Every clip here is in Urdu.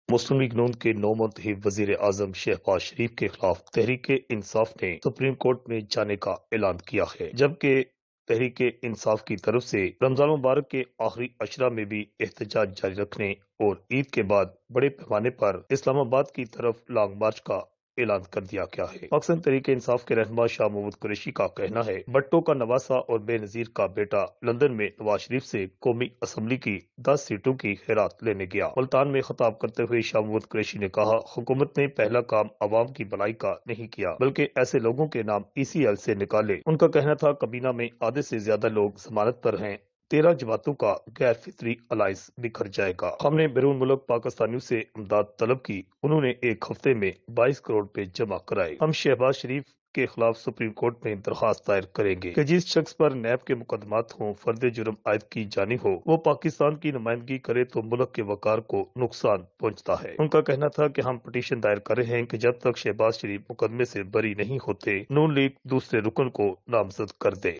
مسلم لیگ نون کے نو منتخب وزیر اعظم شہباز شریف کے خلاف تحریک انصاف نے سپریم کورٹ میں جانے کا اعلان کیا ہے، جبکہ تحریک انصاف کی طرف سے رمضان مبارک کے آخری اشرہ میں بھی احتجاج جاری رکھنے اور عید کے بعد بڑے پیمانے پر اسلام آباد کی طرف لانگ مارچ کا اعلان کر دیا گیا ہے۔ پاکستان تحریک انصاف کے رہنما شاہ محمود قریشی کا کہنا ہے، بھٹو کا نواسہ اور بے نظیر کا بیٹا لندن میں نواز شریف سے قومی اسمبلی کی 10 سیٹوں کی خیرات لینے گیا۔ ملتان میں خطاب کرتے ہوئے شاہ محمود قریشی نے کہا، حکومت نے پہلا کام عوام کی بھلائی کا نہیں کیا بلکہ ایسے لوگوں کے نام ECL سے نکالے۔ ان کا کہنا تھا، کابینہ میں آدھے سے زیادہ لوگ ضمانت پر ہیں، 13 جماعتوں کا غیر فطری الائنس بکھر جائے گا۔ ہم نے بیرون ملک پاکستانیوں سے امداد طلب کی، انہوں نے ایک ہفتے میں 22 کروڑ روپے جمع کرائے۔ ہم شہباز شریف کے خلاف سپریم کورٹ میں درخواست دائر کریں گے کہ جس شخص پر نیب کے مقدمات ہوں، فرد جرم عائد کی جانی ہو، وہ پاکستان کی نمائندگی کرے تو ملک کے وقار کو نقصان پہنچتا ہے۔ ان کا کہنا تھا کہ ہم پٹیشن دائر کر رہے ہیں کہ جب تک شہباز شریف مقدمے سے بری نہیں ہوتے، نون لیگ دوسرے رکن کو نامزد کر دے۔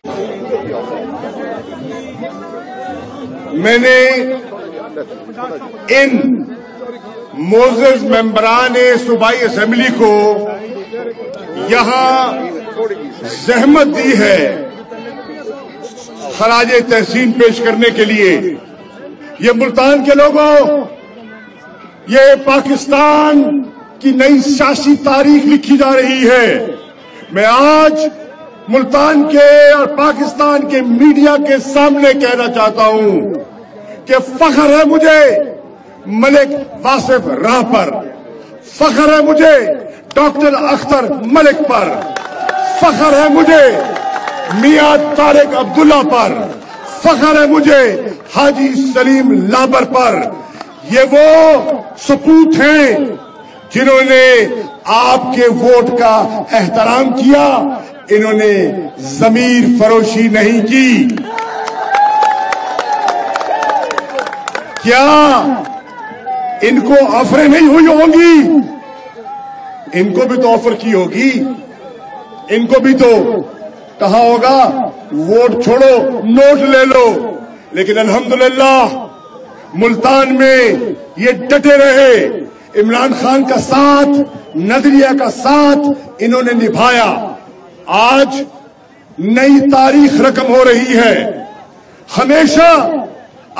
میں نے ان معزز ممبران صوبائی اسمبلی کو یہاں زحمت دی ہے خراج تحسین پیش کرنے کے لیے۔ یہ ملتان کے لوگوں، یہ پاکستان کی نئی سیاسی تاریخ لکھی جا رہی ہے۔ میں آج ملتان کے اور پاکستان کے میڈیا کے سامنے کہنا چاہتا ہوں کہ فخر ہے مجھے ملک واصف راہ پر، فخر ہے مجھے ڈاکٹر اختر ملک پر، فخر ہے مجھے میاں طارق عبداللہ پر، فخر ہے مجھے حاجی سلیم لابر پر۔ یہ وہ سپوت ہیں جنہوں نے آپ کے ووٹ کا احترام کیا، انہوں نے ضمیر فروشی نہیں کی۔ کیا ان کو آفریں نہیں ہوئی ہوں گی؟ ان کو بھی تو آفر کی ہوگی، ان کو بھی تو کہا ہوگا ووٹ چھوڑو نوٹ لے لو، لیکن الحمدللہ ملتان میں یہ ڈٹے رہے، عمران خان کا ساتھ، نظریہ کا ساتھ انہوں نے نبھایا۔ آج نئی تاریخ رقم ہو رہی ہے۔ ہمیشہ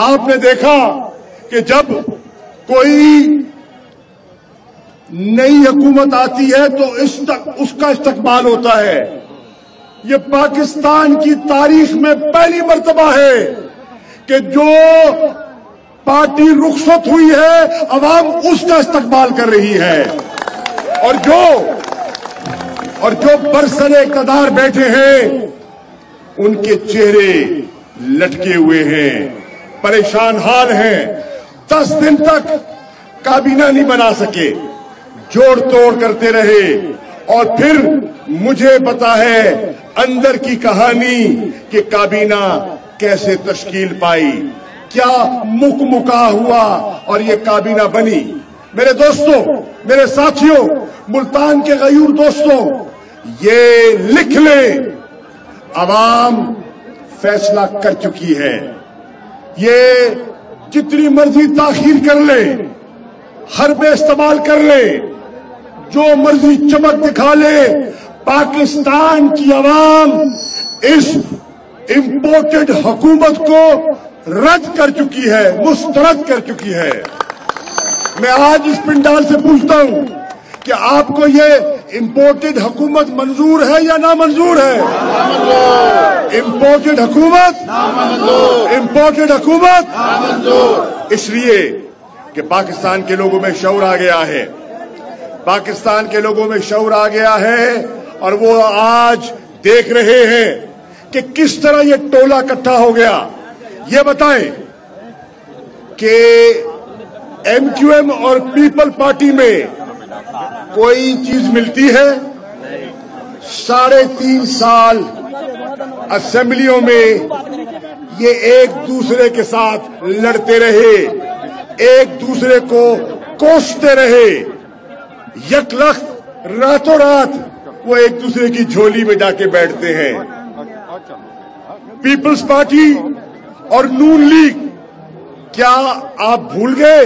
آپ نے دیکھا کہ جب کوئی نئی حکومت آتی ہے تو اس کا استقبال ہوتا ہے۔ یہ پاکستان کی تاریخ میں پہلی مرتبہ ہے کہ جو پارٹی رخصت ہوئی ہے، عوام اس کا استقبال کر رہی ہے، اور جو برسر اقتدار بیٹھے ہیں ان کے چہرے لٹکے ہوئے ہیں، پریشان حال ہیں۔ 10 دن تک کابینہ نہیں بنا سکے، جوڑ توڑ کرتے رہے، اور پھر مجھے پتا ہے اندر کی کہانی کہ کابینہ کیسے تشکیل پائی، کیا مکا ہوا اور یہ کابینہ بنی۔ میرے دوستوں، میرے ساتھیوں، ملتان کے غیور دوستوں، یہ لکھ لیں، عوام فیصلہ کر چکی ہے۔ یہ جتنی مرضی تاخیر کر لے، حربے استعمال کر لے، جو مرضی چمک دکھا لے، پاکستان کی عوام اس امپورٹڈ حکومت کو رد کر چکی ہے، مسترد کر چکی ہے۔ میں آج اس پنڈال سے پوچھتا ہوں کہ آپ کو یہ امپورٹڈ حکومت منظور ہے یا نامنظور ہے؟ امپورٹڈ حکومت، امپورٹڈ حکومت، اس لیے کہ پاکستان کے لوگوں میں شعور آ گیا ہے، پاکستان کے لوگوں میں شعور آ گیا ہے، اور وہ آج دیکھ رہے ہیں کہ کس طرح یہ ٹولہ اکٹھا ہو گیا۔ یہ بتائیں کہ MQM اور پیپل پارٹی میں کوئی چیز ملتی ہے؟ 3.5 سال اسمبلیوں میں یہ ایک دوسرے کے ساتھ لڑتے رہے، ایک دوسرے کو کوستے رہے، یکلخت راتوں رات وہ ایک دوسرے کی جھولی میں جا کے بیٹھتے ہیں۔ پیپلز پارٹی اور نون لیگ، کیا آپ بھول گئے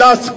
10